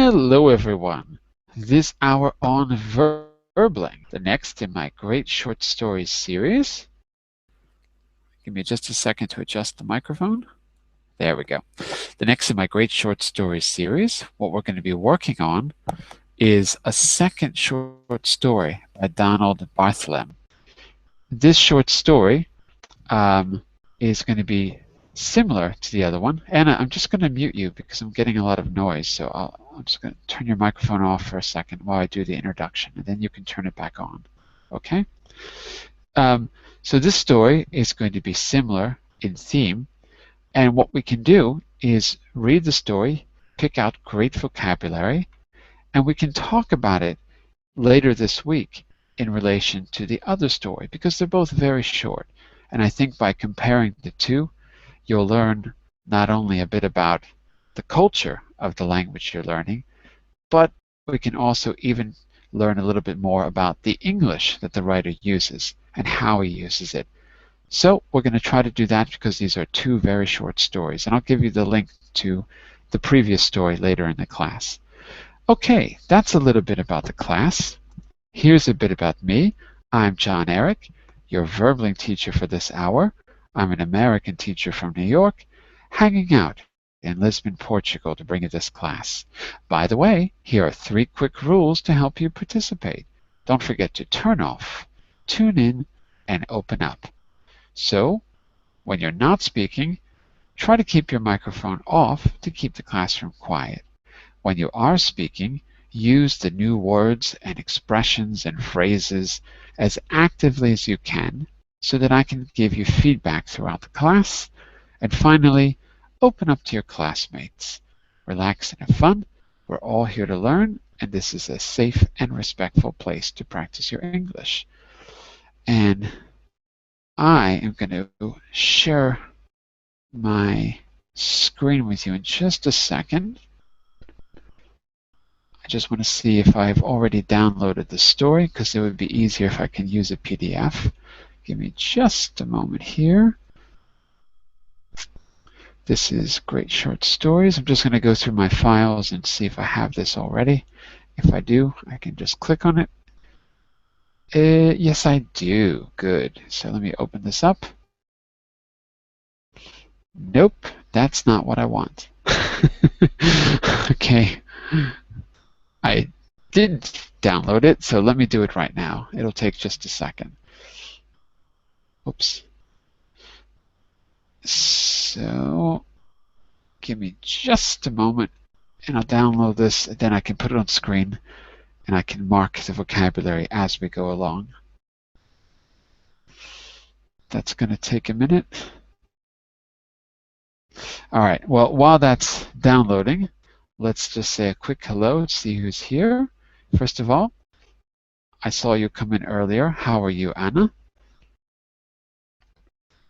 Hello, everyone. This hour on Verbling, the next in my great short stories series. Give me just a second to adjust the microphone. There we go. The next in my great short stories series, what we're going to be working on is a second short story by Donald Barthelme. This short story is going to be similar to the other one. Anna, I'm just going to mute you because I'm getting a lot of noise, so I'm just going to turn your microphone off for a second while I do the introduction, and then you can turn it back on. Okay? So this story is going to be similar in theme, and what we can do is read the story, pick out great vocabulary, and we can talk about it later this week in relation to the other story because they're both very short. And I think by comparing the two, you'll learn not only a bit about the culture of the language you're learning, but we can also even learn a little bit more about the English that the writer uses and how he uses it. So we're going to try to do that because these are two very short stories, and I'll give you the link to the previous story later in the class. Okay, that's a little bit about the class. Here's a bit about me. I'm John Eric, your Verbling teacher for this hour. I'm an American teacher from New York, hanging out in Lisbon, Portugal to bring you this class. By the way, here are 3 quick rules to help you participate. Don't forget to turn off, tune in, and open up. So, when you're not speaking, try to keep your microphone off to keep the classroom quiet. When you are speaking, use the new words and expressions and phrases as actively as you can so that I can give you feedback throughout the class. And finally, open up to your classmates. Relax and have fun. We're all here to learn, and this is a safe and respectful place to practice your English. And I am going to share my screen with you in just a second. I just want to see if I've already downloaded the story because it would be easier if I can use a PDF. Give me just a moment here. This is Great Short Stories. I'm just going to go through my files and see if I have this already. If I do, I can just click on it. Yes, I do. Good. So let me open this up. Nope, that's not what I want. Okay. I didn't download it, so let me do it right now. It'll take just a second. Oops. So, give me just a moment, and I'll download this, and then I can put it on screen, and I can mark the vocabulary as we go along. That's going to take a minute. All right, well, while that's downloading, let's just say a quick hello, see who's here. First of all, I saw you come in earlier. How are you, Anna?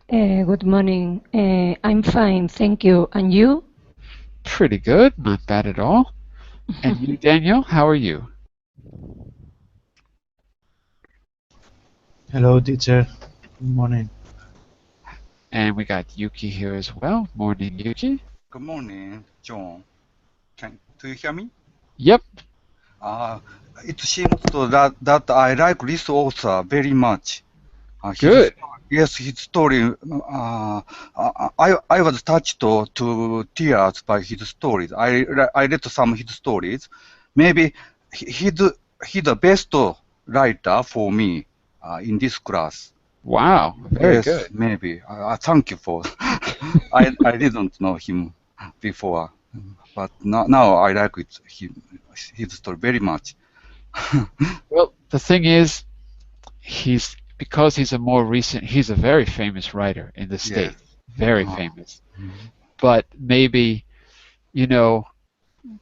Good morning. I'm fine, thank you. And you? Pretty good, not bad at all. And you, Daniel, how are you? Hello, teacher. Good morning. And we got Yuki here as well. Morning, Yuki. Good morning, John. Do you hear me? Yep. It seems that I like this author very much. Good. Yes, his story. I was touched to tears by his stories. I read some of his stories. Maybe he's the best writer for me in this class. Wow, very yes, good. Maybe. Thank you for. I didn't know him before, but now I like his story very much. Well, the thing is, because he's a very famous writer in the States, very famous. But maybe,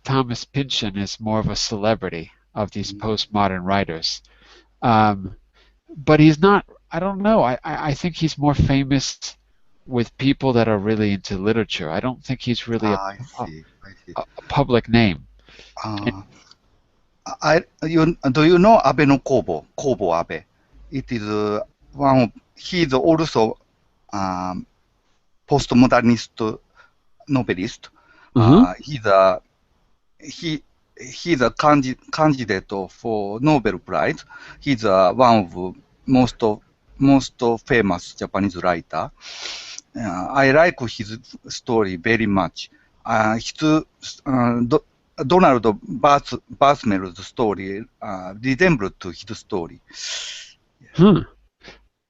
Thomas Pynchon is more of a celebrity of these postmodern writers. But he's not, I don't know, I think he's more famous with people that are really into literature. I don't think he's really I see. a public name. Do you know Abe no Kobo Abe? It is he's also postmodernist novelist. he's a candidate for Nobel Prize. He's one of most famous Japanese writer. I like his story very much. Donald Barthelme's story resembled to his story. Hmm.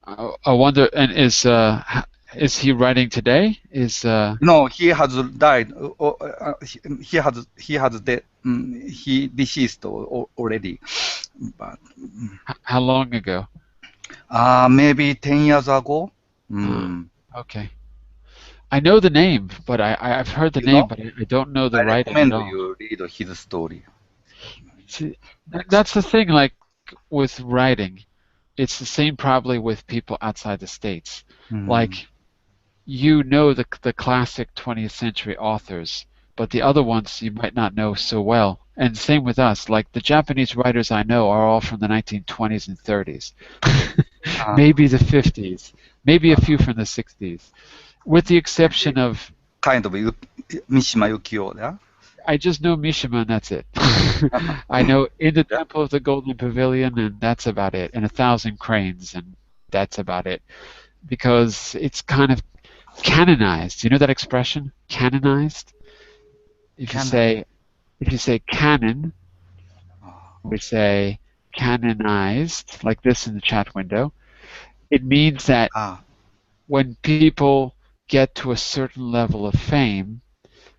I wonder, and is he writing today? No, he has died. He deceased already. But how long ago? maybe 10 years ago. Okay. I know the name, but I've heard the You name, know, but I don't know the I writing at recommend all. you read his story. See, that's the thing, like with writing, it's the same probably with people outside the States. Like, you know the classic 20th century authors, but the other ones you might not know so well. And same with us. Like, the Japanese writers I know are all from the 1920s and 30s. Maybe the 50s, maybe a few from the 60s, with the exception of Kind of Mishima Yukio, yeah? I just know Mishima and that's it. I know In the Temple of the Golden Pavilion and that's about it, and A Thousand Cranes and that's about it. Because it's kind of canonized. You know that expression? Canonized? If you say canon, we say canonized, like this in the chat window. It means that when people get to a certain level of fame,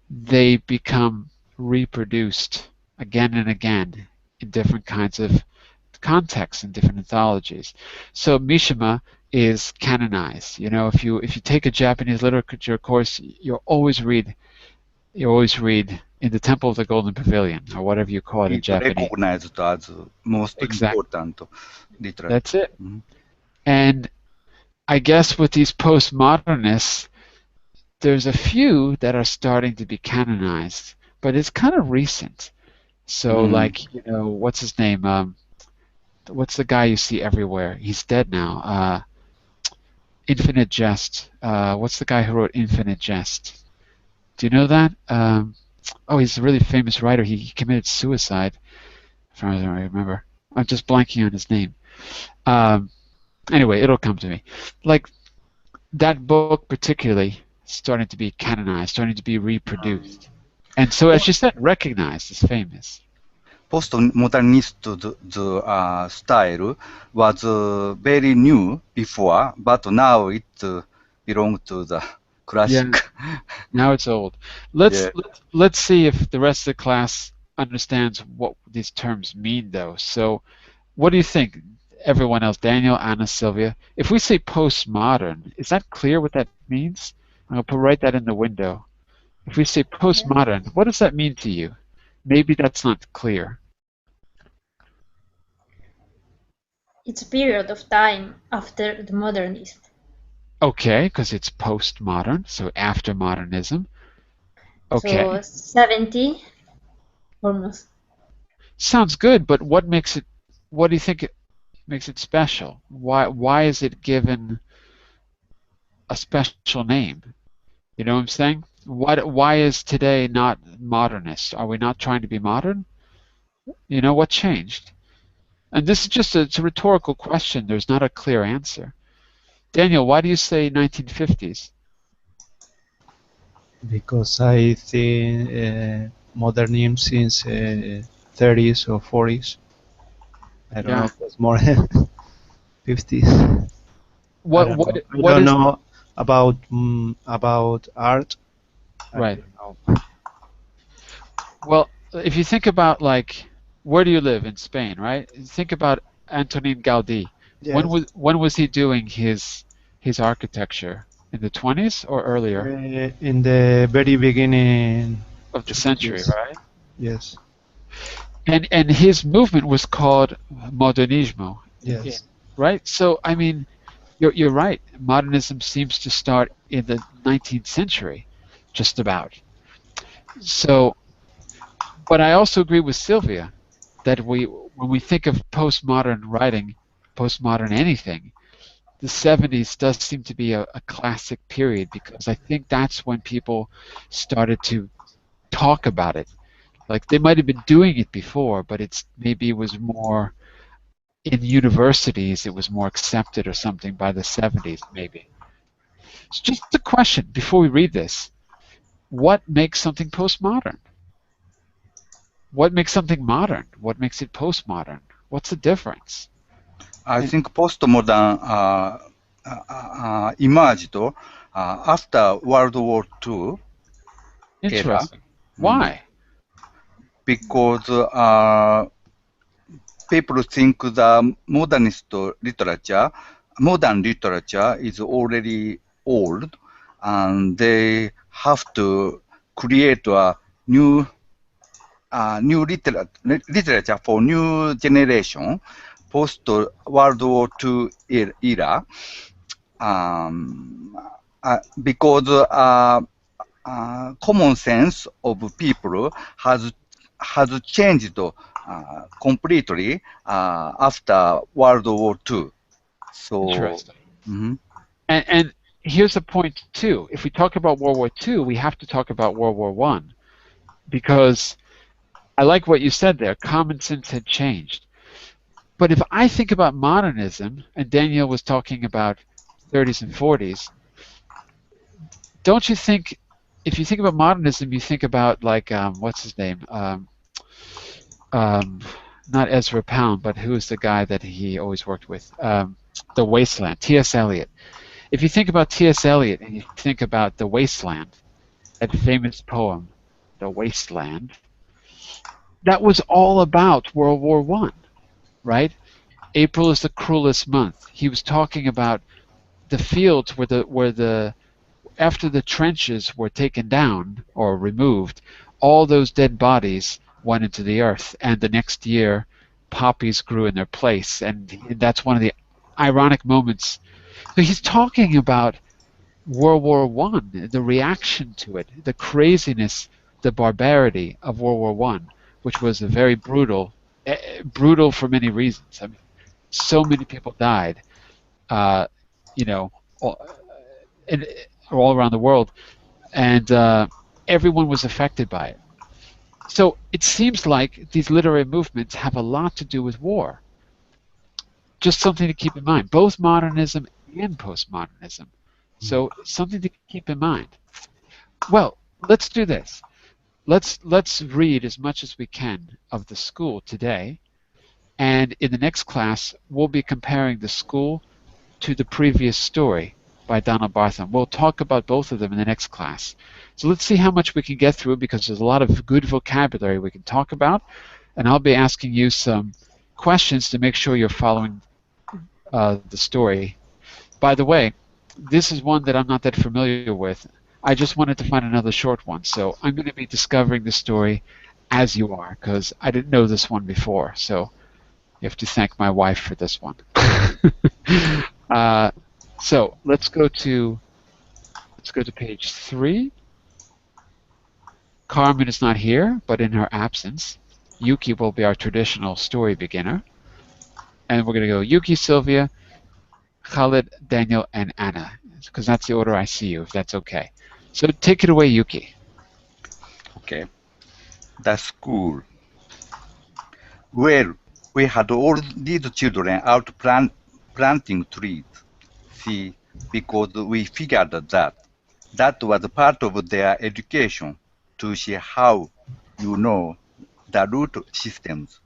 they become reproduced again and again in different kinds of contexts and different anthologies. So Mishima is canonized. You know, if you take a Japanese literature course, you'll always read In the Temple of the Golden Pavilion, or whatever you call it in It's Japanese. recognized as most important literature. That's it. And I guess with these postmodernists, there's a few that are starting to be canonized, but it's kind of recent. So like, you know, what's his name? What's the guy you see everywhere? He's dead now. Infinite Jest. What's the guy who wrote Infinite Jest? Do you know that? Oh, he's a really famous writer. He committed suicide, if I remember. I'm just blanking on his name. Anyway, it'll come to me. Like, that book particularly starting to be canonized, starting to be reproduced. And so, as you said, recognized as famous. Postmodernist style was very new before, but now it belongs to the classic. Yeah. Now it's old. Let's see if the rest of the class understands what these terms mean, though. So, what do you think, everyone else? Daniel, Anna, Sylvia. If we say postmodern, is that clear what that means? I'll write that in the window. If we say postmodern, what does that mean to you? Maybe that's not clear. It's a period of time after the modernist. Okay, because it's postmodern, so after modernism. Okay. So 70, almost. Sounds good, but what do you think makes it special? Why is it given a special name? You know what I'm saying? Why is today not modernist? Are we not trying to be modern? You know, what changed? And this is just it's a rhetorical question. There's not a clear answer. Daniel, why do you say 1950s? Because I think modernism since 30s or 40s. I don't know if it's more 50s. I don't know about art. Right. Well, if you think about, like, where do you live in Spain, right? Think about Antonin Gaudí. Yes. When was he doing his architecture? In the 20s or earlier? In the very beginning of the century, right? Yes. And his movement was called Modernismo. Yes. Right? So, I mean, you're right. Modernism seems to start in the 19th century, just about. So, but I also agree with Sylvia that when we think of postmodern writing, postmodern anything, the 70s does seem to be a classic period, because I think that's when people started to talk about it. Like they might have been doing it before, but maybe it was more in universities, it was more accepted or something by the 70s, maybe. It's just a question before we read this. What makes something postmodern? What makes something modern? What makes it postmodern? What's the difference? I think postmodern emerged after World War II era. Interesting. Why? Because people think the modern literature is already old, and they have to create a new literature for new generation post World War II era, because common sense of people has changed completely after World War II. So, interesting. And here's the point too. If we talk about World War II, we have to talk about World War I, because I like what you said there. Common sense had changed. But if I think about modernism, and Daniel was talking about 30s and 40s, don't you think, if you think about modernism, you think about like, what's his name? Not Ezra Pound, but who is the guy that he always worked with? The Wasteland, T.S. Eliot. If you think about T.S. Eliot and you think about The Wasteland, that famous poem, The Wasteland, that was all about World War I, right? April is the cruelest month. He was talking about the fields where after the trenches were taken down or removed, all those dead bodies went into the earth, and the next year poppies grew in their place, and that's one of the ironic moments. So he's talking about World War One, the reaction to it, the craziness, the barbarity of World War One, which was a very brutal for many reasons. I mean, so many people died, you know, all, all around the world, and everyone was affected by it. So it seems like these literary movements have a lot to do with war. Just something to keep in mind, both modernism and postmodernism. So something to keep in mind. Well, let's do this. Let's read as much as we can of the school today, and in the next class we'll be comparing the school to the previous story by Donald Barthelme. We'll talk about both of them in the next class. So let's see how much we can get through, because there's a lot of good vocabulary we can talk about, and I'll be asking you some questions to make sure you're following the story. By the way, this is one that I'm not that familiar with. I just wanted to find another short one, so I'm going to be discovering the story as you are, because I didn't know this one before. So you have to thank my wife for this one. So let's go to page 3. Carmen is not here, but in her absence, Yuki will be our traditional story beginner. And we're going to go Yuki, Sylvia, Khalid, Daniel, and Anna, because that's the order I see you, if that's okay. So take it away, Yuki. Okay. The school. Well, we had all these children out planting trees. See, because we figured that was part of their education, to see how the root systems,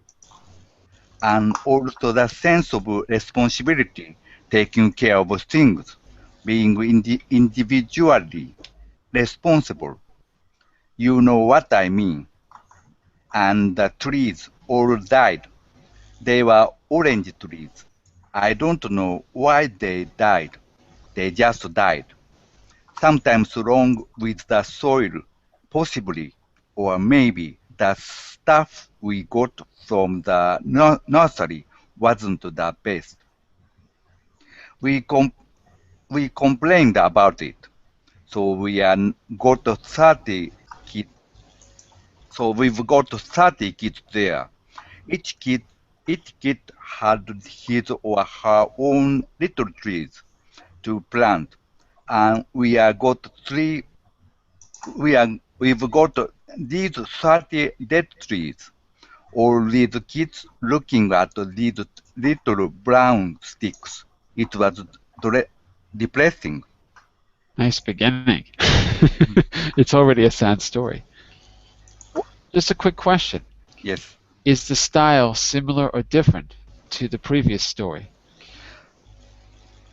and also the sense of responsibility, taking care of things, being individually responsible. You know what I mean. And the trees all died. They were orange trees. I don't know why they died. They just died. Sometimes wrong with the soil, possibly, or maybe the stuff we got from the nursery wasn't the best. We complained about it, so got 30 kids. So we've got 30 kids there. Each kid had his or her own little trees to plant, and we are we've got these 30 dead trees. All these kids looking at these little brown sticks. It was depressing. Nice beginning. It's already a sad story. Just a quick question. Yes. Is the style similar or different to the previous story?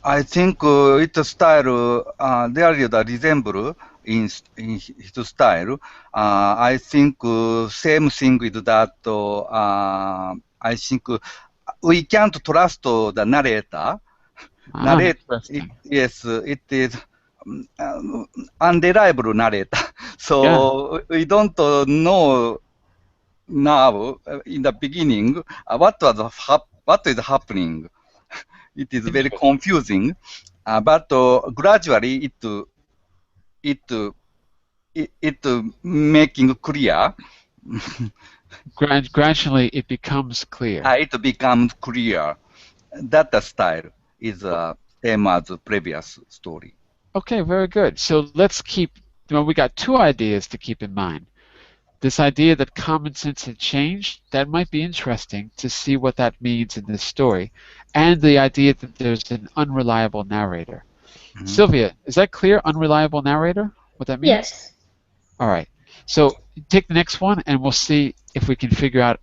I think its style, there is a resemble in his style. I think same thing with that. I think we can't trust the narrator. Interesting. Yes, it is unreliable narrator. Yeah, So we don't know now in the beginning what is happening. It is very interesting. confusing, but gradually it making clear. Gradually, it becomes clear. It becomes clear that the style is same as the previous story. Okay, very good. So let's keep, well, we got two ideas to keep in mind. This idea that common sense had changed, that might be interesting to see what that means in this story. And the idea that there's an unreliable narrator. Mhm. Sylvia, is that clear, unreliable narrator, what that means? Yes. All right. So take the next one and we'll see if we can figure out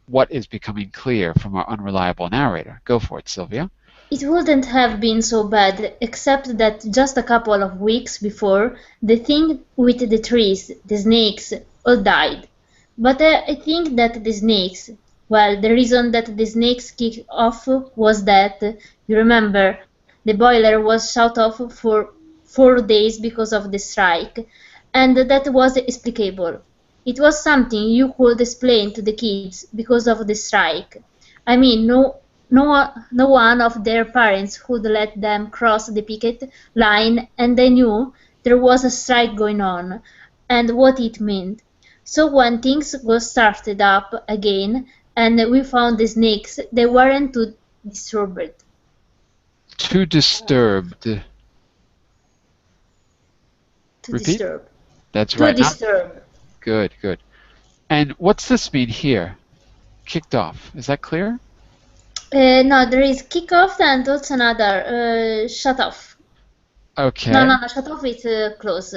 what is becoming clear from our unreliable narrator. Go for it, Sylvia. It wouldn't have been so bad, except that just a couple of weeks before, the thing with the trees, the snakes, all died. But I think that the snakes, well, the reason that the snakes kicked off was that, you remember, the boiler was shut off for 4 days because of the strike, and that was explicable. It was something you could explain to the kids because of the strike. I mean, no one of their parents would let them cross the picket line, and they knew there was a strike going on and what it meant. So when things got started up again and we found the snakes, they weren't too disturbed. Too disturbed. To Repeat? disturb. That's To right. Not disturb. good, good. And what's this mean here? Kicked off. Is that clear? No, there is kick off and also another shut off. Okay. No, shut off is close.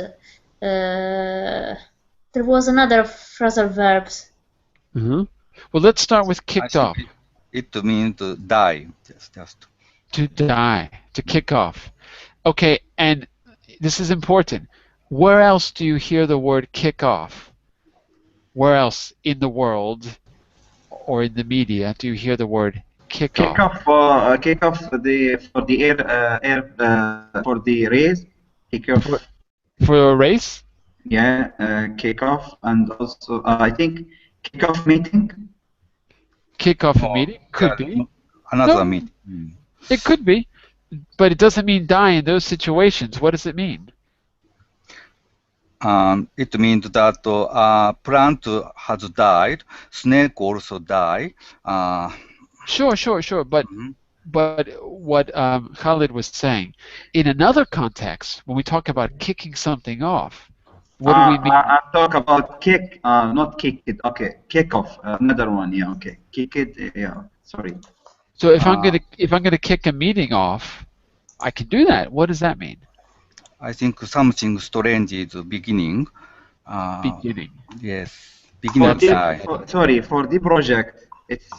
There was another phrasal verbs. Well, let's start with I kicked think off. it means to die. Just. To die. To kick off. Okay, and this is important. Where else do you hear the word kick off? Where else in the world or in the media do you hear the word kick off? Kick off the for the for the race. Kick off. For a race? Yeah, kick off, and also I think kick off meeting. Kick off a meeting? Could be. Another No, meeting. it could be, but it doesn't mean die in those situations. What does it mean? It means that plant has died, snake also died. Sure. But what Khalid was saying, in another context, when we talk about kicking something off, what do we mean? I talk about kick, not kick it. Okay, kick off. Another one. Yeah. Okay, kick it. Yeah. Sorry. So if I'm gonna kick a meeting off, I can do that. What does that mean? I think something strange is beginning. Beginning. Yes, beginning of die. For the project, it's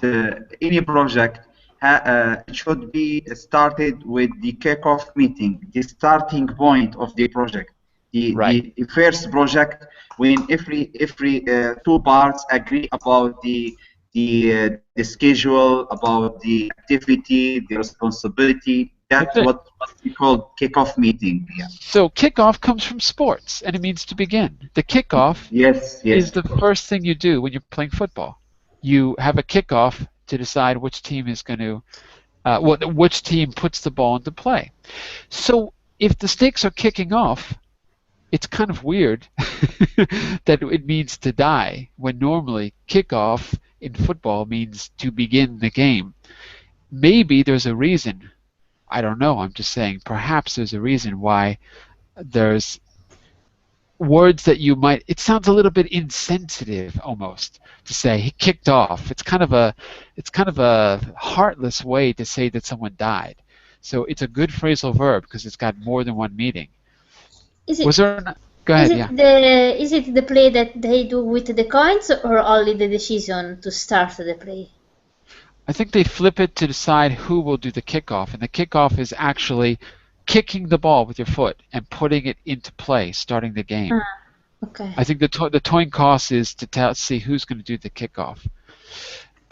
any project it should be started with the kickoff meeting, the starting point of the project. The first project, when every two parts agree about the schedule, about the activity, the responsibility. That's what we call kickoff meeting. Yeah. So kickoff comes from sports, and it means to begin. The kickoff is the first thing you do when you're playing football. You have a kickoff to decide which team is going to, which team puts the ball into play. So if the stakes are kicking off, it's kind of weird that it means to die when normally kickoff in football means to begin the game. Maybe there's a reason. I don't know. I'm just saying perhaps there's a reason why there's words that you might, it sounds a little bit insensitive almost to say he kicked off. It's kind of a heartless way to say that someone died. So it's a good phrasal verb because it's got more than one meaning. Is it, Was there an, go ahead, yeah. Is it the play that they do with the coins or only the decision to start the play? I think they flip it to decide who will do the kickoff, and the kickoff is actually kicking the ball with your foot and putting it into play, starting the game. Okay. I think the coin toss is to see who's going to do the kickoff.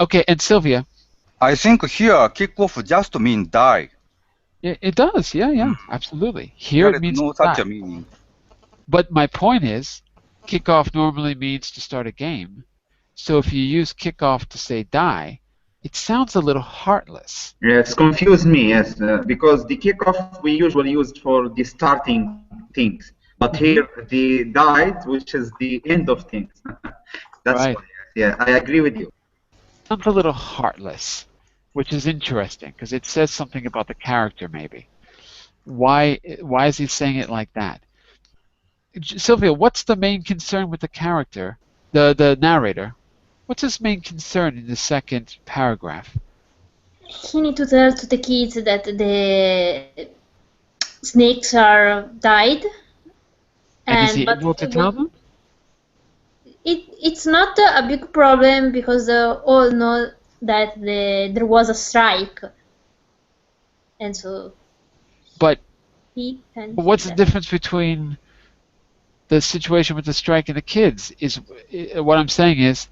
Okay, and Sylvia. I think here kickoff just means die. It does, yeah, absolutely. Here There it is means no such a meaning. But my point is, kickoff normally means to start a game. So if you use kickoff to say die, it sounds a little heartless. Yes, confused me, yes, because the kickoff we usually use for the starting things, but here the died, which is the end of things. That's right. why, yeah, I agree with you. Sounds a little heartless, which is interesting because it says something about the character maybe. Why is he saying it like that? Sylvia, what's the main concern with the character, the narrator? What's his main concern in the second paragraph? He need to tell to the kids that the snakes are died. And is he able to tell them? It's not a big problem because all know that there was a strike, and so. But what's the difference between the situation with the strike and the kids? Is what I'm saying is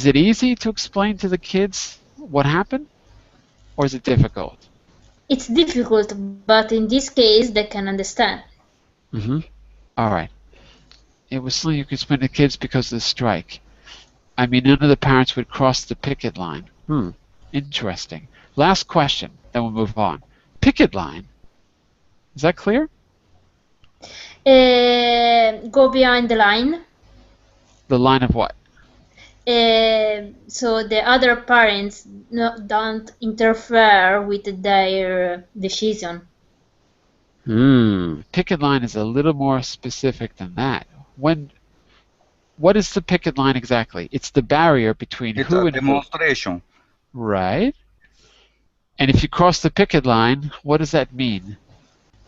it easy to explain to the kids what happened, or is it difficult? It's difficult, but in this case, they can understand. All right. It was something you could explain to kids because of the strike. I mean, none of the parents would cross the picket line. Interesting. Last question, then we'll move on. Picket line. Is that clear? Go behind the line. The line of what? So the other parents don't interfere with their decision. Picket line is a little more specific than that. What is the picket line exactly? It's the barrier between who and demonstration. Who. Right. And if you cross the picket line, what does that mean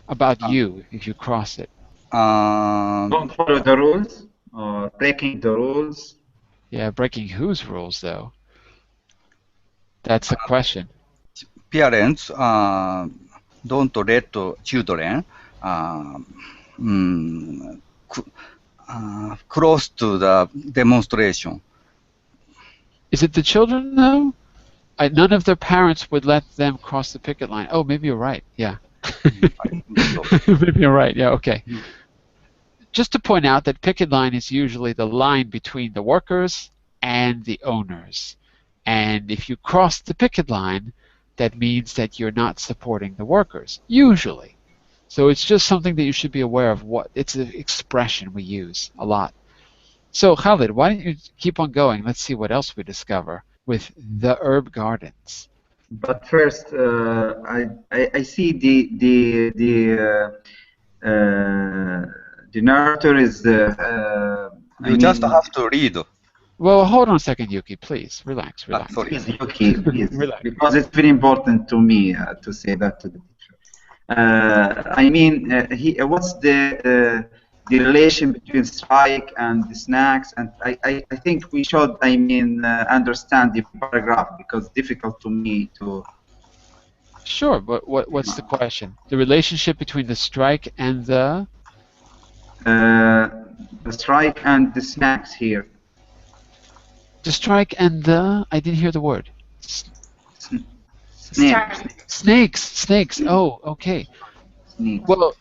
about you if you cross it? Don't follow the rules, or breaking the rules. Yeah, breaking whose rules though? That's the question. Parents don't let children close to the demonstration. Is it the children though? None of their parents would let them cross the picket line. Oh, maybe you're right. Yeah. Maybe you're right. Yeah, okay. Just to point out that picket line is usually the line between the workers and the owners. And if you cross the picket line, that means that you're not supporting the workers, usually. So it's just something that you should be aware of. It's an expression we use a lot. So Khalid, why don't you keep on going? Let's see what else we discover with the herb gardens. But first, I see the narrator is. You just have to read. Well, hold on a second, Yuki. Please relax. Sorry, please, Yuki, please, because it's very important to me to say that to the teacher. I mean, what's the relation between strike and the snacks? And I think we should, understand the paragraph because it's difficult to me to. Sure, but what's the question? The relationship between the strike and the strike and the snacks here. The strike and the, I didn't hear the word. Snakes. Oh, okay. Snakes. Well,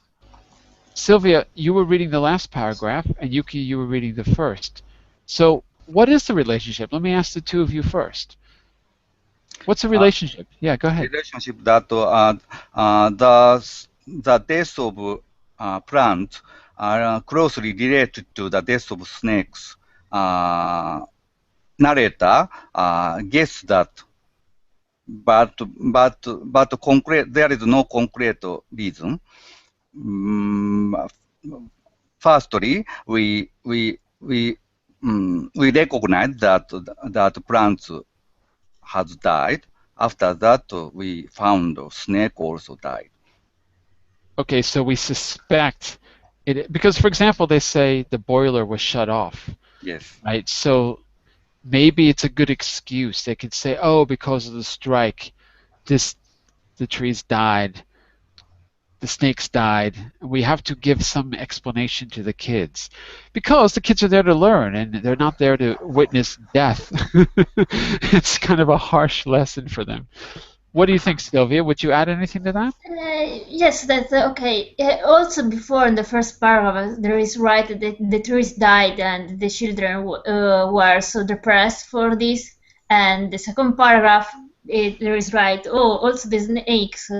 Sylvia, you were reading the last paragraph, and Yuki, you were reading the first. So what is the relationship? Let me ask the two of you first. What's the relationship? Yeah, go ahead. Relationship that the death of plants are closely related to the death of snakes. Narrator guess that, but concrete, there is no concrete reason. firstly, we recognize that plants has died. After that, we found snake also died. Okay, so we suspect it because, for example, they say the boiler was shut off. Yes. Right. So maybe it's a good excuse. They could say, "Oh, because of the strike, the trees died, the snakes died." We have to give some explanation to the kids, because the kids are there to learn, and they're not there to witness death. It's kind of a harsh lesson for them. What do you think, Sylvia? Would you add anything to that? Yes, that's okay. Also, before in the first paragraph, there is right that the trees died and the children were so depressed for this. And the second paragraph, there is right. Oh, also the snakes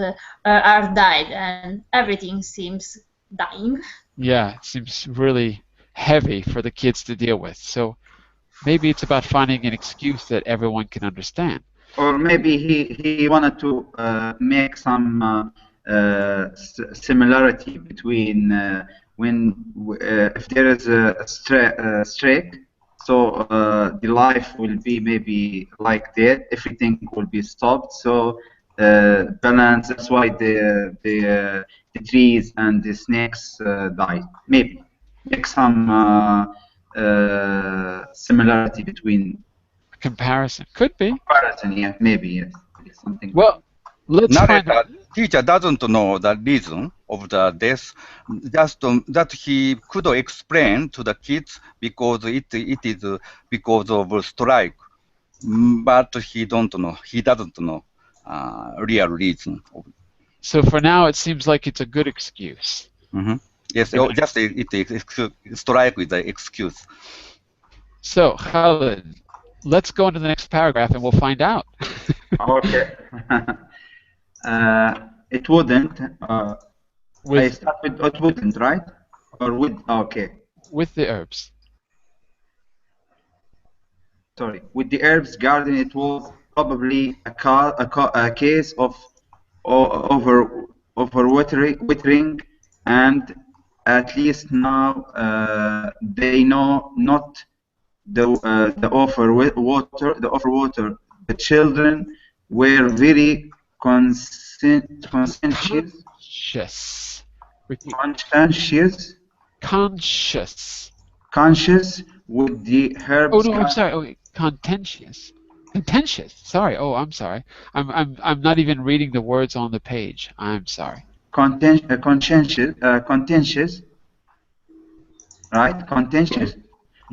are died, and everything seems dying. Yeah, it seems really heavy for the kids to deal with. So maybe it's about finding an excuse that everyone can understand. Or maybe he wanted to make some similarity between when if there is a strike, so the life will be maybe like that. Everything will be stopped. So balance. That's why the trees and the snakes die. Maybe make some similarity between. Comparison. Could be. Comparison, yeah, maybe, yes. Something. Well, let's find out. Teacher doesn't know the reason of the death, just that he could explain to the kids because it is because of strike, but he doesn't know real reason. So for now, it seems like it's a good excuse. Yes, just strike with the excuse. So, Khalid, let's go into the next paragraph and we'll find out. Okay. It wouldn't. I start with it wouldn't, right? Or would? Okay. With the herbs. Sorry. With the herbs garden, it was probably a case of overwatering, and at least now they know not the overwater. The children were very conscientious. Conscious with the herbs. Oh no, I'm sorry. Oh, contentious. Contentious. Sorry. Oh, I'm sorry. I'm not even reading the words on the page. I'm sorry. Contentious. Right. Contentious.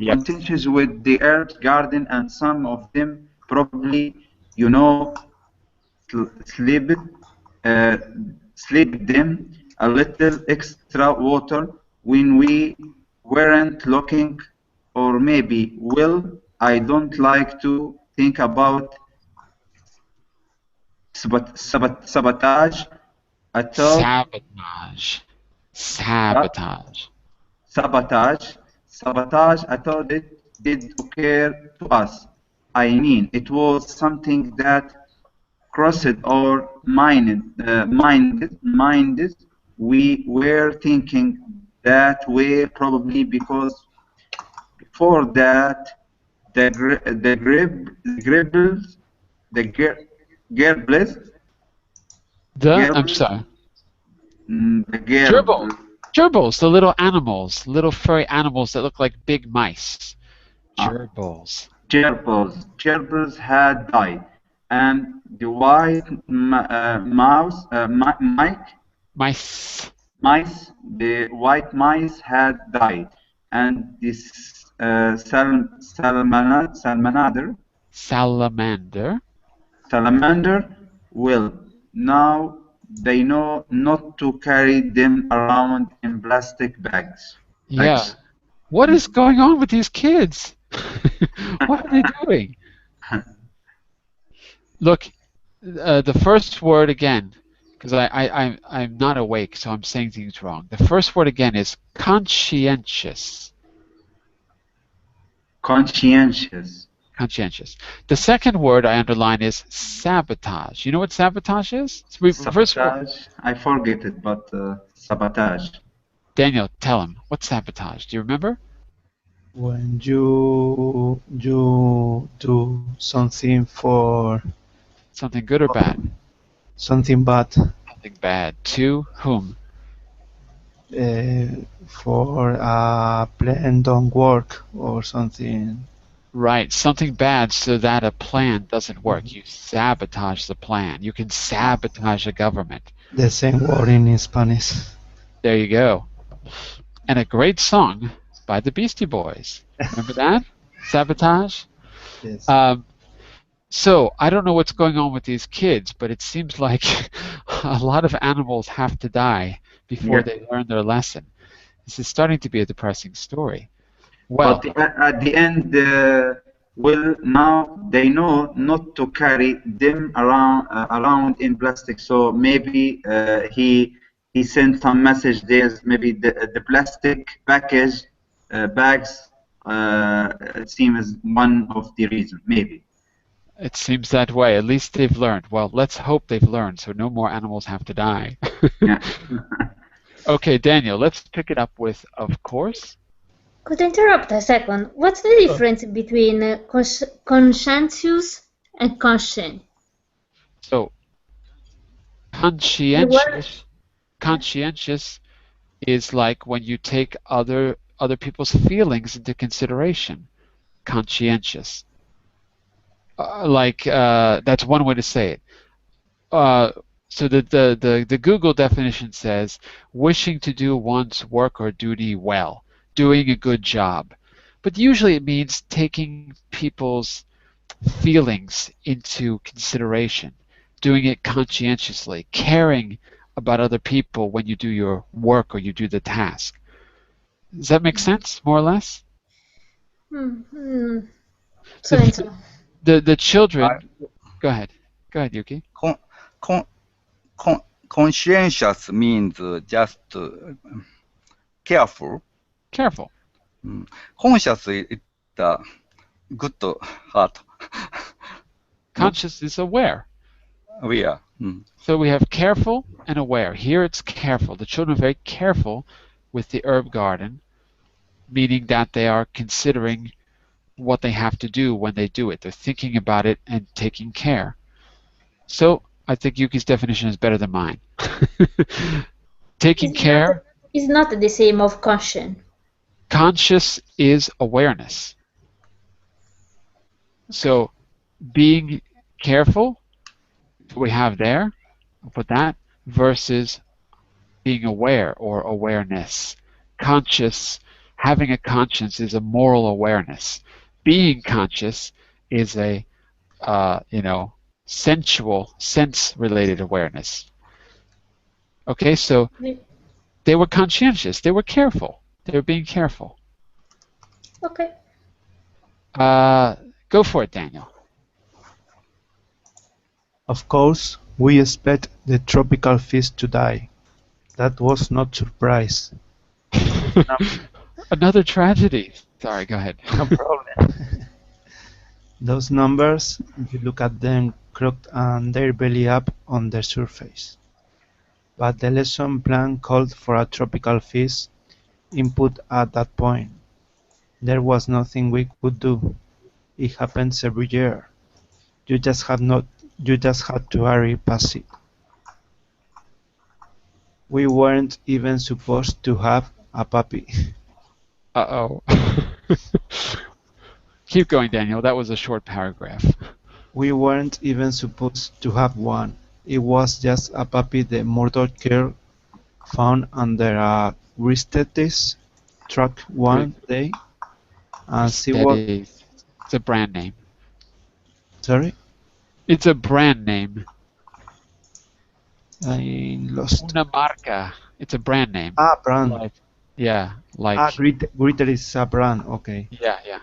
Yep. Contentious with the herbs garden, and some of them probably, sleep them a little extra water when we weren't looking, or maybe, well, I don't like to think about sabotage. Sabotage. I thought it did occur to us. I mean, it was something that crossed our minds. We were thinking that way probably because before that the I'm sorry. Gerbils, the little animals, little furry animals that look like big mice. Gerbils. Gerbils had died, and the white the white mice had died, and this salamander, well, now they know not to carry them around in plastic bags. Yeah. What is going on with these kids? What are they doing? Look, the first word again, because I'm not awake, so I'm saying things wrong. The first word again is conscientious. Conscientious. The second word I underline is sabotage. You know what sabotage is? Sabotage. I forget it, but sabotage. Daniel, tell him. What's sabotage? Do you remember? When you do something for Something good or bad? something bad, Something bad. To whom? for a plan don't work or something. Right, something bad so that a plan doesn't work. You sabotage the plan. You can sabotage a government. The same word in Spanish. There you go. And a great song by the Beastie Boys. Remember that? Sabotage? Yes. So I don't know what's going on with these kids, but it seems like a lot of animals have to die before they learn their lesson. This is starting to be a depressing story. Well, But at the end, well, now they know not to carry them around in plastic. So maybe he sent some message there. Maybe the plastic package bags seems one of the reasons. Maybe. it seems that way. At least they've learned. Well, let's hope they've learned so no more animals have to die. Yeah. Okay, Daniel, let's pick it up with of course. Could I interrupt a second? What's the difference between conscientious and conscient? So conscientious is like when you take other people's feelings into consideration. Conscientious. That's one way to say it. So the Google definition says wishing to do one's work or duty well, doing a good job. But usually it means taking people's feelings into consideration, doing it conscientiously, caring about other people when you do your work or you do the task. Does that make sense, more or less? So and so. The children. Go ahead, Yuki. Conscientious means just careful. Careful. Conscious is the good heart. Conscious is aware. Aware. So we have careful and aware. Here it's careful. The children are very careful with the herb garden, meaning that they are considering what they have to do when they do it. They're thinking about it and taking care. So I think Yuki's definition is better than mine. Taking care. Is not the same of conscience. Conscious is awareness. So being careful, we have there, I'll put that, versus being aware or awareness. Conscious, having a conscience is a moral awareness. Being conscious is a, sensual, sense-related awareness. Okay, so they were conscientious. They were careful. They were being careful. Okay. Go for it, Daniel. Of course, we expect the tropical fish to die. That was not surprise. Another tragedy. Sorry, go ahead. No problem. Those numbers, you look at them crooked and they're barely up on the surface. But the lesson plan called for a tropical fish input at that point. There was nothing we could do. It happens every year. You just had to hurry past it. We weren't even supposed to have a puppy. Uh-oh. Keep going, Daniel. That was a short paragraph. We weren't even supposed to have one. It was just a puppy the Murdoch girl found under a Ristetis truck one day, and she was... It's a brand name. Sorry? It's a brand name. I lost. Una marca. It's a brand name. Brand. Glitter is a brand, okay. Yeah.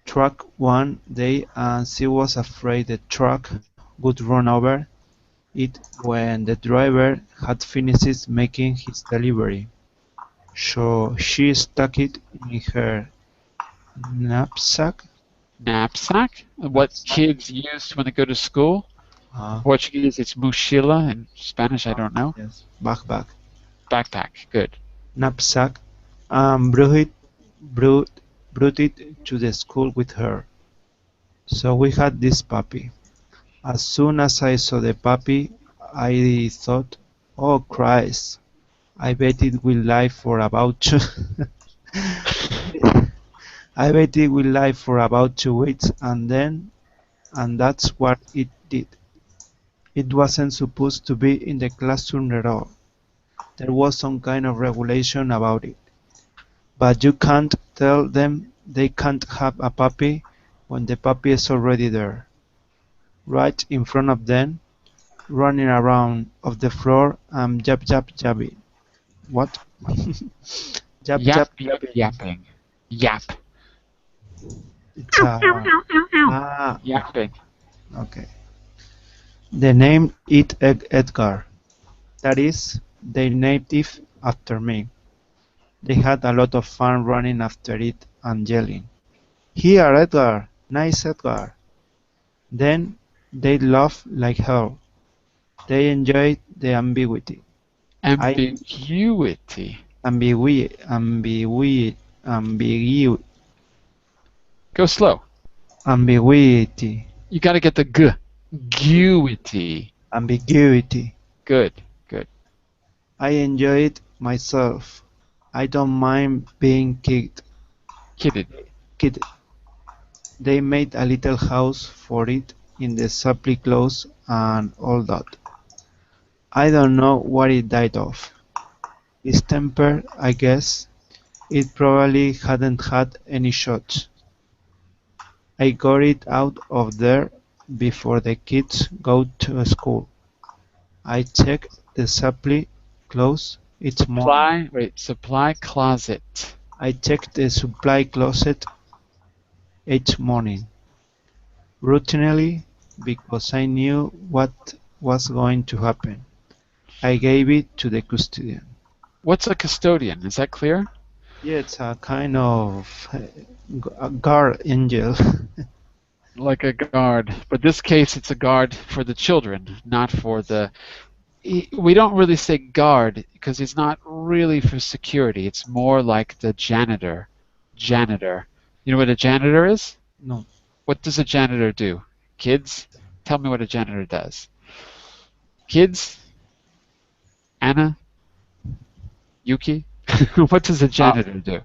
Truck one day, and she was afraid the truck would run over it when the driver had finished making his delivery. So she stuck it in her knapsack. Knapsack? What kids use when they go to school? Portuguese, it's mochila. In Spanish, I don't know. Yes, backpack. Backpack, good. knapsack and brought it to the school with her. So we had this puppy. As soon as I saw the puppy, I thought, "Oh Christ, I bet it will live for about two I bet it will live for about 2 weeks and that's what it did. It wasn't supposed to be in the classroom at all. There was some kind of regulation about it. But you can't tell them they can't have a puppy when the puppy is already there, right in front of them, running around off the floor and yapping. What? Yap, Yapping. yapping. Yap. It's Yapping. okay. They named it Edgar. That is, they named it after me. They had a lot of fun running after it and yelling, "Here, Edgar! Nice Edgar!" Then they laughed like hell. They enjoyed the ambiguity. Ambiguity. Ambiguity. Go slow. Ambiguity. You got to get the g. Guity. Ambiguity. Good. Good. I enjoy it myself. I don't mind being kicked. Kidded. They made a little house for it in the supply clothes and all that. I don't know what it died of. Its temper, I guess. It probably hadn't had any shots. I got it out of there before the kids go to school. I check the supply closet each morning. Supply closet. I check the supply closet each morning, routinely, because I knew what was going to happen. I gave it to the custodian. What's a custodian? Is that clear? Yeah, it's a kind of guard angel. Like a guard. But this case, it's a guard for the children, not for the... We don't really say guard because it's not really for security. It's more like the janitor. Janitor. You know what a janitor is? No. What does a janitor do? Kids, tell me what a janitor does. Kids? Anna? Yuki? What does a janitor do?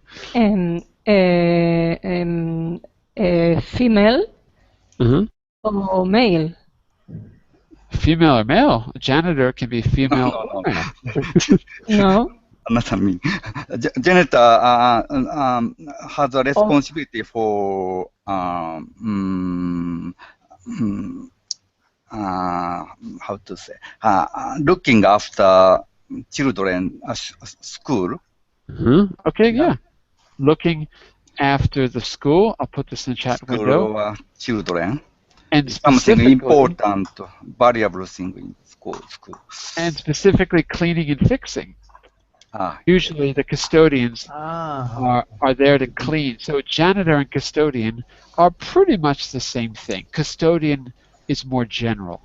Female or male? Female or male? A janitor can be female or male. No. Not me. Janitor has a responsibility for how to say looking after children school. Okay, yeah. Looking after the school. I'll put this in chat window. Children. And something important, variable thing in school. And specifically cleaning and fixing. Usually the custodians are there to clean. So janitor and custodian are pretty much the same thing. Custodian is more general.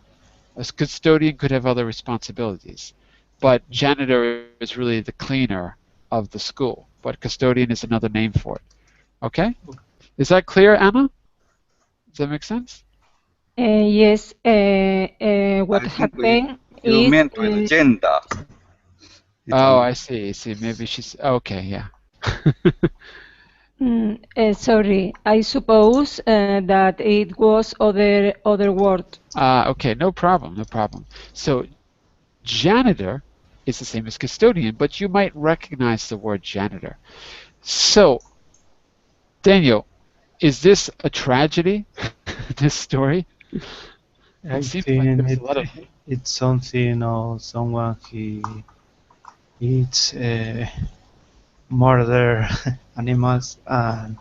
A custodian could have other responsibilities. But janitor is really the cleaner of the school. But custodian is another name for it. Okay? Is that clear, Anna? Does that make sense? Yes. What happened is... You meant with gender. Oh, I see. Maybe she's... Okay, yeah. Sorry, I suppose that it was other word. Okay, no problem. So janitor is the same as custodian, but you might recognize the word janitor. So, Daniel, is this a tragedy, this story? I think it's something or someone he eats murder animals and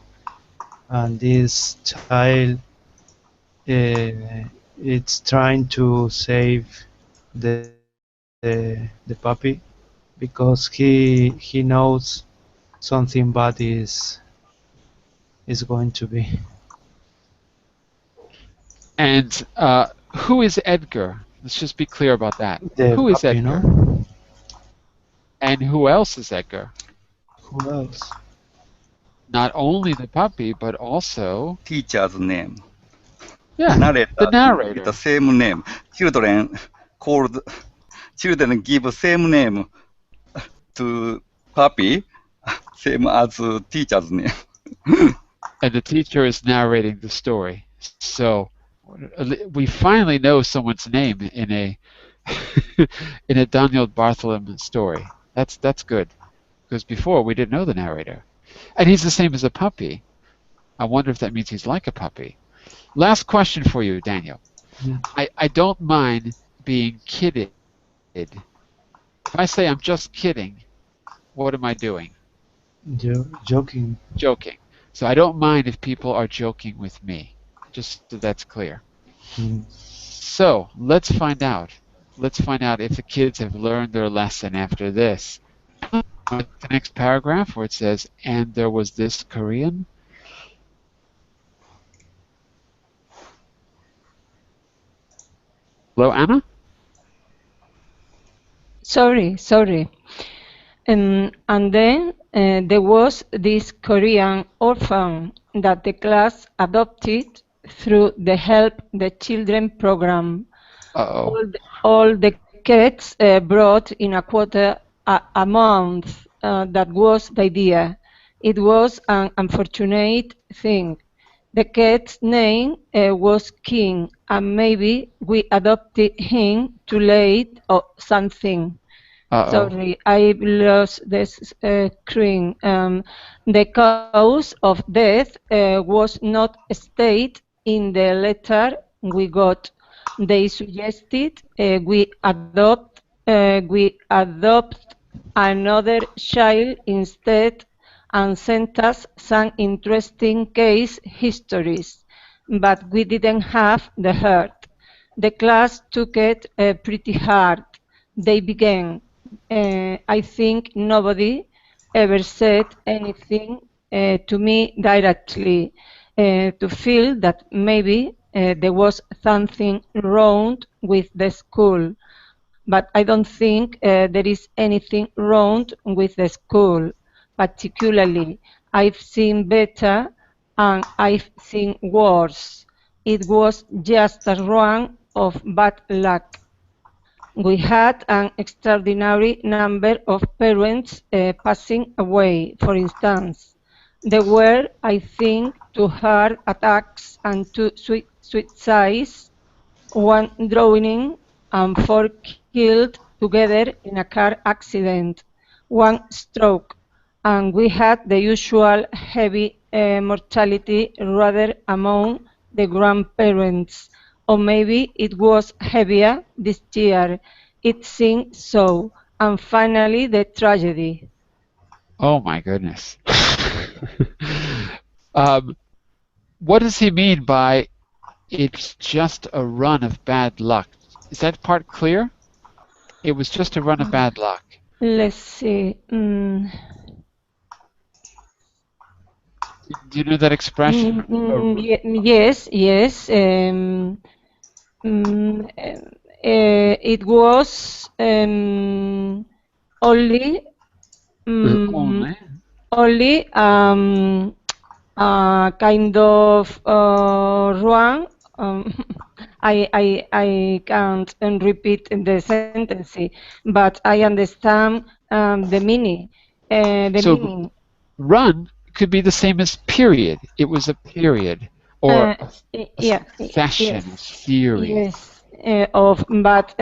this child it's trying to save the puppy because he knows something bad is going to be. And who is Edgar? Let's just be clear about that. Who is Edgar? You know? And who else is Edgar? Who else? Not only the puppy, but also, Teacher's name. yeah, the Narrator's name with the narrator. same name. Called children give same name to puppy, same as teacher's name. And the teacher is narrating the story. So we finally know someone's name in a in a Daniel Barthelme story. That's good, because before we didn't know the narrator, and he's the same as a puppy. I wonder if that means he's like a puppy. Last question for you, Daniel. Yeah. I don't mind being kidded. If I say I'm just kidding, what am I doing? You're joking. Joking. So I don't mind if people are joking with me, just so that's clear. Mm. So let's find out. Let's find out if the kids have learned their lesson after this. The next paragraph where it says, and there was this Korean. Hello, Anna? Sorry. And then there was this Korean orphan that the class adopted through the Help the Children program. Uh-oh. All the kids brought in a quota a month. That was the idea. It was an unfortunate thing. The cat's name was King, and maybe we adopted him too late or something. Uh-oh. Sorry, I lost this screen. The cause of death was not stated in the letter we got. They suggested we adopt another child instead and sent us some interesting case histories, but we didn't have the heart. The class took it pretty hard. They began. I think nobody ever said anything to me directly to feel that maybe there was something wrong with the school. But I don't think there is anything wrong with the school, particularly. I've seen better and I've seen worse. It was just a run of bad luck. We had an extraordinary number of parents passing away, for instance. There were, I think, 2 heart attacks and 2 suicides, 1 drowning, and 4 killed together in a car accident, 1 stroke, and we had the usual heavy mortality rather among the grandparents, or maybe it was heavier this year. It seemed so. And finally, the tragedy. Oh my goodness. um, what does he mean by it's just a run of bad luck? Is that part clear? It was just a run of bad luck. Let's see. Do you know that expression? Yes. It was only Only. only kind of wrong. I can't repeat the sentence, but I understand the meaning. So run could be the same as period. It was a period or a Yeah, session, a series. yes, of bad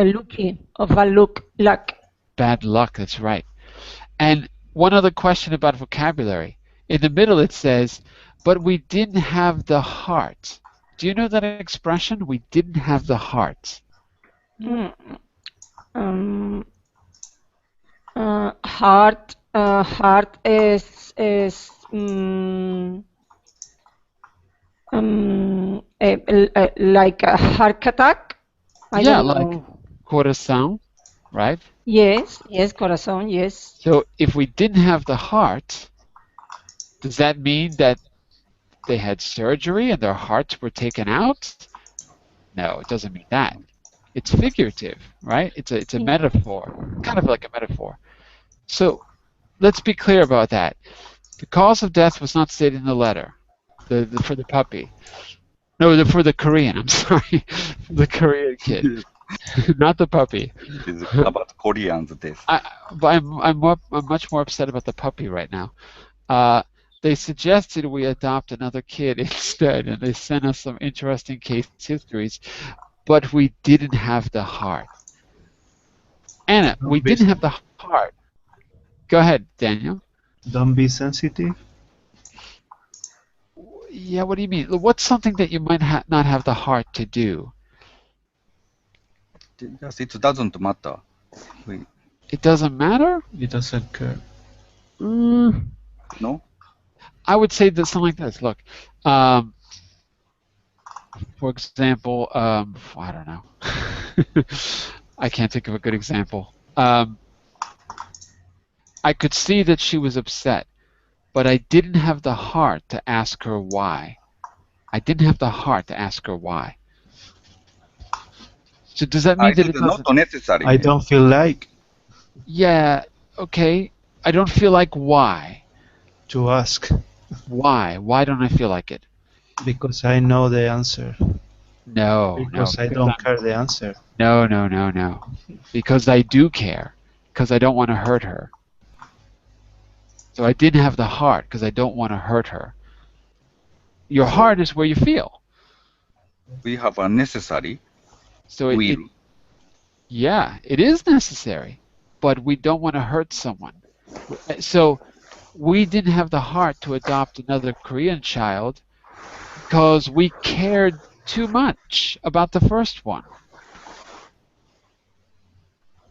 luck. Bad luck, that's right. And one other question about vocabulary. In the middle it says, but we didn't have the heart. Do you know that expression? We didn't have the heart. Heart is like a heart attack. I don't like know. corazón, right? Yes, corazón, yes. So if we didn't have the heart, does that mean that they had surgery and their hearts were taken out? No, it doesn't mean that. It's figurative, right? It's a metaphor, kind of like a metaphor. So let's be clear about that. The cause of death was not stated in the letter. For the puppy. No, for the Korean. I'm sorry, the Korean kid, not the puppy. It is about Koreans death. I'm much more upset about the puppy right now. They suggested we adopt another kid instead, and they sent us some interesting case histories, but we didn't have the heart. Anna, we Don't be, didn't have the heart. Go ahead, Daniel. don't be sensitive. Yeah, what do you mean? What's something that you might not have the heart to do? Yes, it doesn't matter. It doesn't matter? It doesn't care. No? I would say that something like this. Look, um, for example, I don't know. I can't think of a good example. I could see that she was upset, but I didn't have the heart to ask her why. I didn't have the heart to ask her why. So does that mean It that is it not doesn't? necessary. I don't feel like Yeah, okay. I don't feel like why. to ask Why? Why don't I feel like it? because I know the answer. No, Because I don't care the answer. no. Because I do care. Because I don't want to hurt her. So I didn't have the heart because I don't want to hurt her. Your heart is where you feel. We have a necessary So will. yeah, it is necessary, but we don't want to hurt someone. So we didn't have the heart to adopt another Korean child because we cared too much about the first one.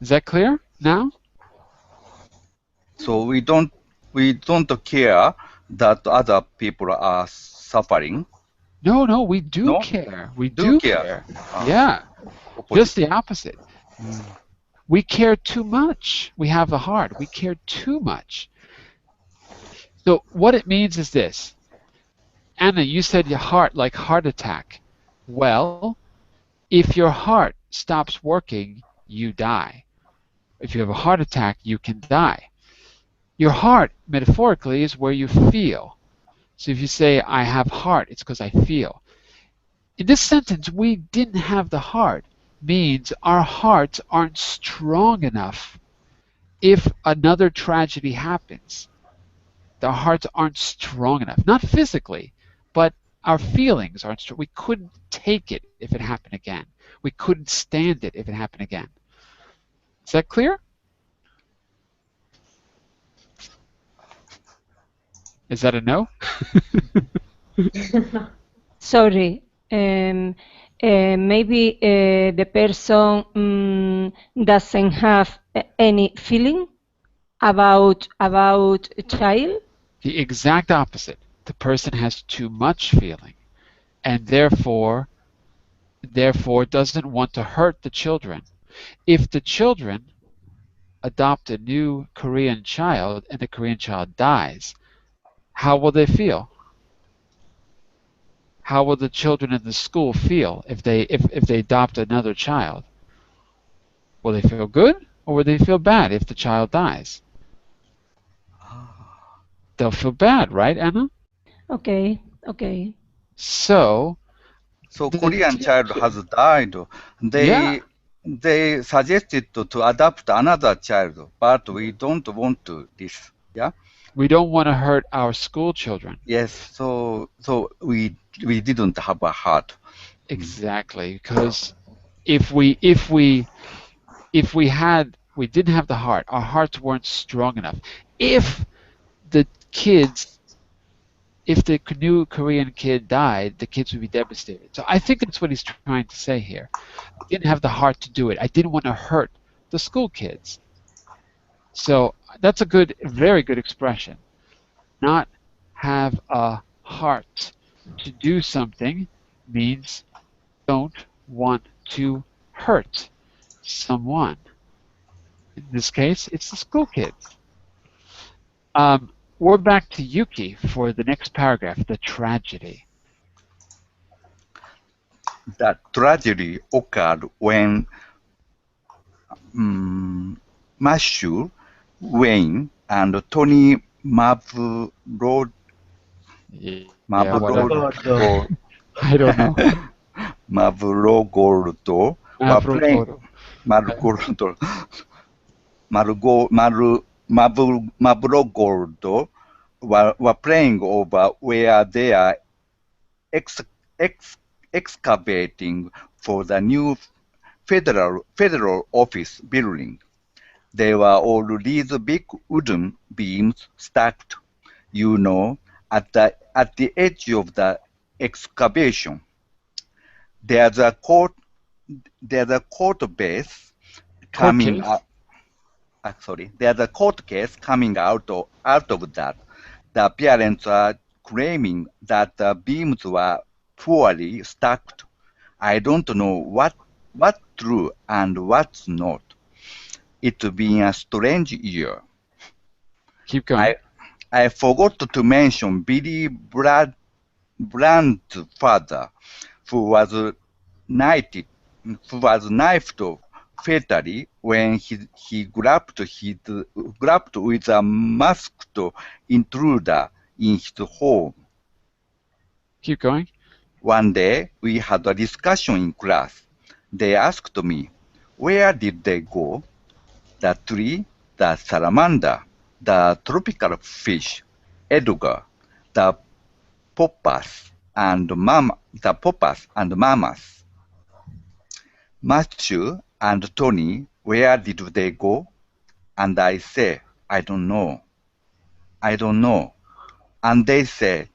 Is that clear now? So we don't care that other people are suffering. No, we do No? care. We Do do care. care. Yeah, just the opposite. We care too much. We have the heart. We care too much. So what it means is this. Anna, you said your heart like heart attack. Well, if your heart stops working, you die. If you have a heart attack, you can die. Your heart, metaphorically, is where you feel. So if you say, I have heart, it's because I feel. In this sentence, we didn't have the heart means our hearts aren't strong enough if another tragedy happens. Our hearts aren't strong enough, not physically, but our feelings aren't strong. We couldn't take it if it happened again. We couldn't stand it if it happened again. Is that clear? Is that a no? Sorry. Maybe the person doesn't have any feeling about a child. The exact opposite. The person has too much feeling and therefore doesn't want to hurt the children. If the children adopt a new Korean child and the Korean child dies, how will they feel? How will the children in the school feel if they adopt another child? Will they feel good or will they feel bad if the child dies? They'll feel bad, right, Anna? Okay, okay. So Korean child has died. Yeah. They suggested to adopt another child, but we don't want to this. Yeah. We don't want to hurt our school children. Yes. So we didn't have a heart. Exactly, because if we didn't have the heart, our hearts weren't strong enough. If the kids, if the new Korean kid died, the kids would be devastated. So I think that's what he's trying to say here. I didn't have the heart to do it. I didn't want to hurt the school kids. So that's a good, very good expression. Not have a heart to do something means don't want to hurt someone. In this case, it's the school kids. We're back to Yuki for the next paragraph, the tragedy. The tragedy occurred when Matthew, Wayne, and Tony Mavro Yeah, whatever. Mavrogordo I don't know. Mavrogordo were playing Avrogoro. Mavrogordo Mavrogordo were playing over where they are ex, ex, excavating for the new federal office building. There were all these big wooden beams stacked, at the edge of the excavation. There's a court base Court coming case? out. There's a court case coming out of that. The parents are claiming that the beams were poorly stacked. I don't know what's true and what's not. It's been a strange year. Keep going. I forgot to mention Billy Brandt's father, who was knifed fatally when he grabbed with a masked intruder in his home. Keep going. One day, we had a discussion in class. They asked me, where did they go? The tree, the salamander, the tropical fish, Edgar, the poppers and mamas. Matthew and Tony, where did they go? And I say, I don't know. I don't know. And they said,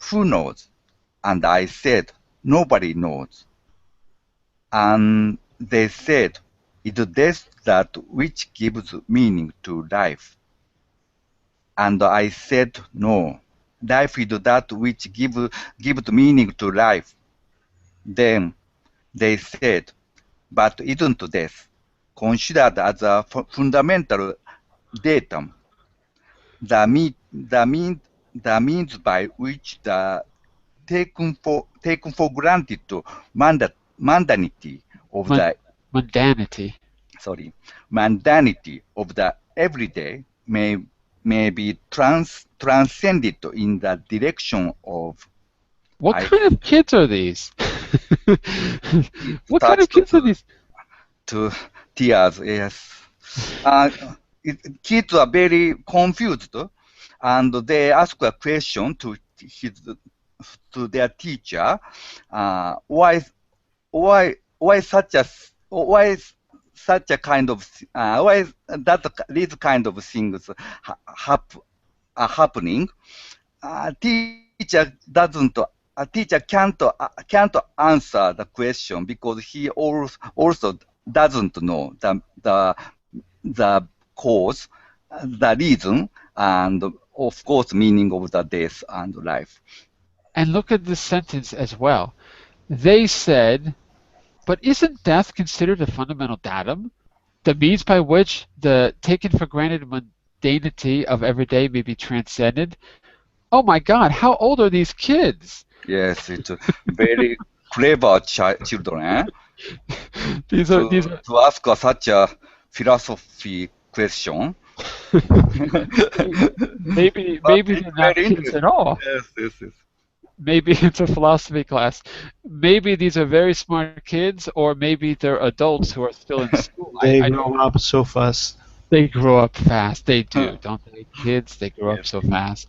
who knows? And I said, nobody knows. And they said, it's death that which gives meaning to life. And I said, no. Life is that which gives meaning to life. Then they said, but isn't death considered as a fundamental datum, the means by which the taken for granted mundanity of the mundanity of the everyday may be transcended in the direction of. What kind of kids are these? What kind of kids are these? To tears, yes. Kids are very confused, and they ask a question to their teacher. Why such a kind of why these kind of things are happening? Teacher can't answer the question because he also doesn't know the cause, the reason, and of course meaning of the death and life. And look at this sentence as well. They said, but isn't death considered a fundamental datum? The means by which the taken for granted mundanity of every day may be transcended? Oh my God, how old are these kids? Yes, it's very clever children. Eh? To ask such a philosophy question. maybe they're not kids at all. Yes. Maybe it's a philosophy class. Maybe these are very smart kids, or maybe they're adults who are still in school. They grow up so fast. They grow up fast. They do, don't they? Kids, they grow up so fast.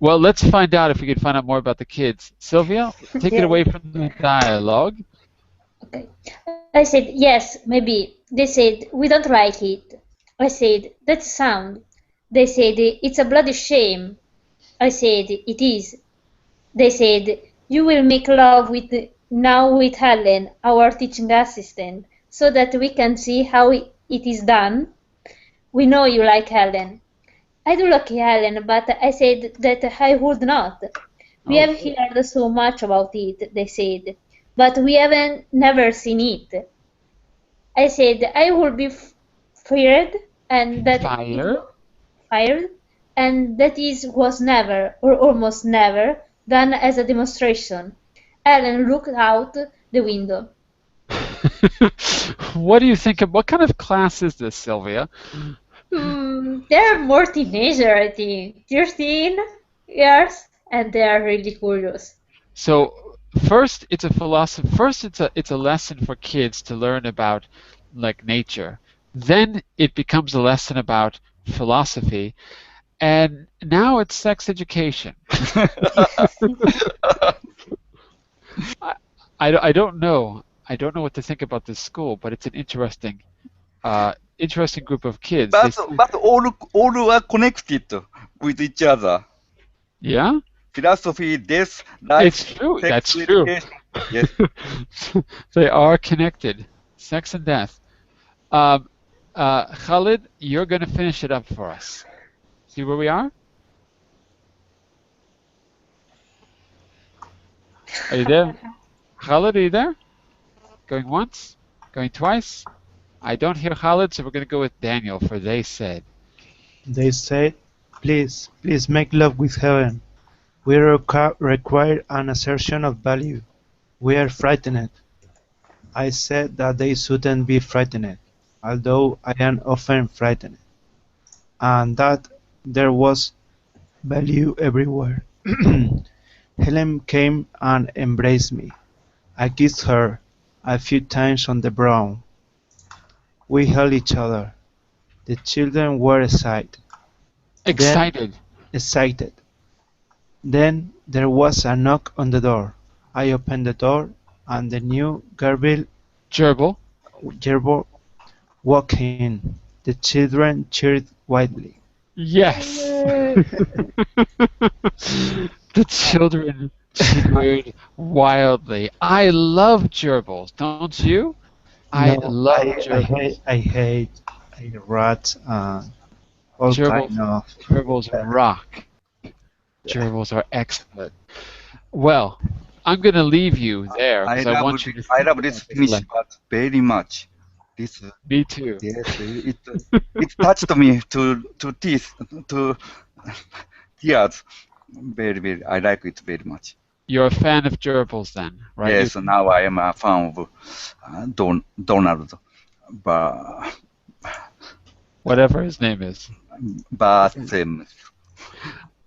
Well, let's find out if we can find out more about the kids. Sylvia, take it away from the dialogue. Okay. I said, yes, maybe. They said, we don't like it. I said, that's sound. They said, it's a bloody shame. I said, it is. They said, you will make love now with Helen, our teaching assistant, so that we can see how it is done. We know you like Helen. I do like Helen, but I said that I would not. We have heard so much about it, they said, but we haven't never seen it. I said I would be fired, and that was never, or almost never, done as a demonstration. Helen looked out the window. What do you think of, what kind of class is this, Sylvia? They're more teenager, I think. 13 years, and they are really curious. So first, it's a philosophy. First, it's a lesson for kids to learn about like nature. Then it becomes a lesson about philosophy, and now it's sex education. I, I don't know. I don't know what to think about this school, but it's an interesting group of kids. but all are connected with each other. Yeah, Philosophy, death, life, it's true. sex, That's true. education. Yes. They are connected. Sex and death. Um, Khalid, you're going to finish it up for us. See where we are? Are you there? Khalid, are you there? Going once? Going twice? I don't hear Khalid, so we're going to go with Daniel for they said. They said, please, please make love with heaven. We require an assertion of value. We are frightened. I said that they shouldn't be frightened, although I am often frightened, and that there was value everywhere. Helen came and embraced me. I kissed her a few times on the brow. We held each other. The children were excited. Excited. Excited. Then there was a knock on the door. I opened the door, and the new Gerbil. Gerbil walked in. The children cheered wildly. Yes. The children cheered wildly. I love gerbils, don't you? I No, love gerbils. I hate rats and all kind of Gerbils rock. Gerbils are excellent. Well, I'm going to leave you there because I want you to I think love about this this finish lesson. part very much. This Me too. yes, it touched me to teeth to tears. Very I like it very much. You're a fan of gerbils then, right? Yes, now I am a fan of Donald, but Whatever his name is. Barthelme.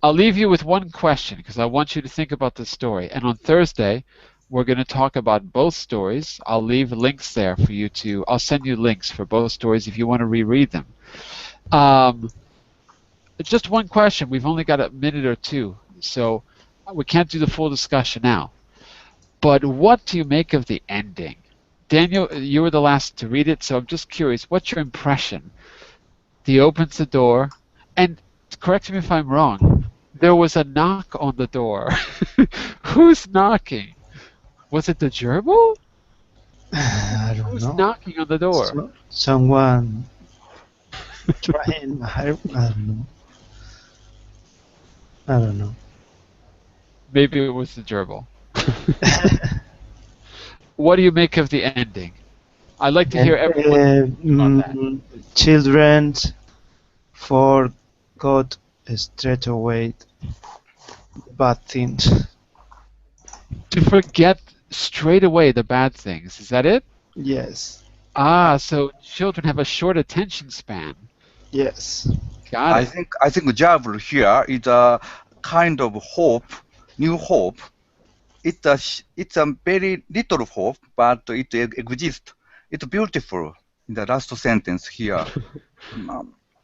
I'll leave you with one question because I want you to think about this story. And on Thursday, we're going to talk about both stories. I'll leave links there for you to. I'll send you links for both stories if you want to reread them. Just one question. We've only got a minute or two, so we can't do the full discussion now. But what do you make of the ending? Daniel, you were the last to read it, so I'm just curious. What's your impression? He opens the door, and correct me if I'm wrong, there was a knock on the door. Who's knocking? Was it the gerbil? I don't Who's know. knocking on the door? Someone trying. I don't know. I don't know. Maybe it was the gerbil. What do you make of the ending? I'd like to hear everyone on that. Children forgot straight away bad things. To forget straight away the bad things. Is that it? Yes. So children have a short attention span. Yes. Got it. I think Javel here is a kind of hope, new hope. It's a very little hope, but it exists. It's beautiful in the last sentence here.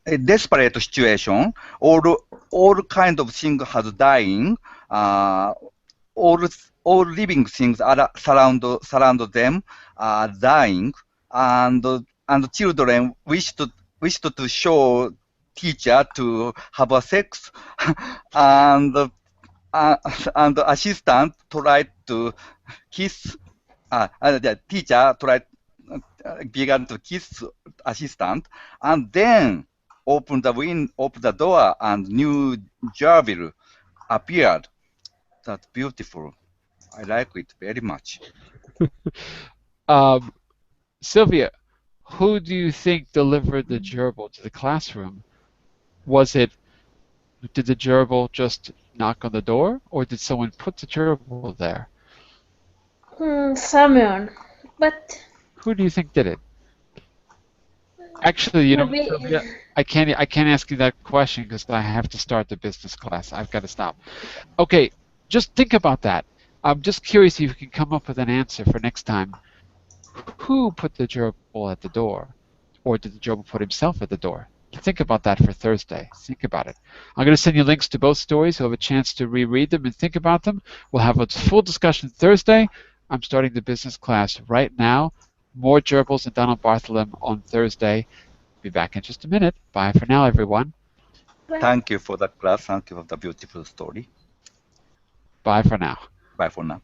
A desperate situation, all kind of things has dying, all living things are surround them, dying, and children wish to show teacher to have a sex, and and assistant tried to kiss. The teacher tried began to kiss assistant, and then open the door, and new Jarville appeared. That's beautiful. I like it very much. Sylvia, who do you think delivered the gerbil to the classroom? Did the gerbil just knock on the door, or did someone put the gerbil there? Someone, but Who do you think did it? Actually, Maybe. Sylvia, I can't ask you that question because I have to start the business class. I've got to stop. Okay, just think about that. I'm just curious if you can come up with an answer for next time. Who put the gerbil at the door? Or did the gerbil put himself at the door? Think about that for Thursday. Think about it. I'm going to send you links to both stories. You'll have a chance to reread them and think about them. We'll have a full discussion Thursday. I'm starting the business class right now. More gerbils and Donald Barthelme on Thursday. Be back in just a minute. Bye for now, everyone. Thank you for the class. Thank you for the beautiful story. Bye for now. Bye for now.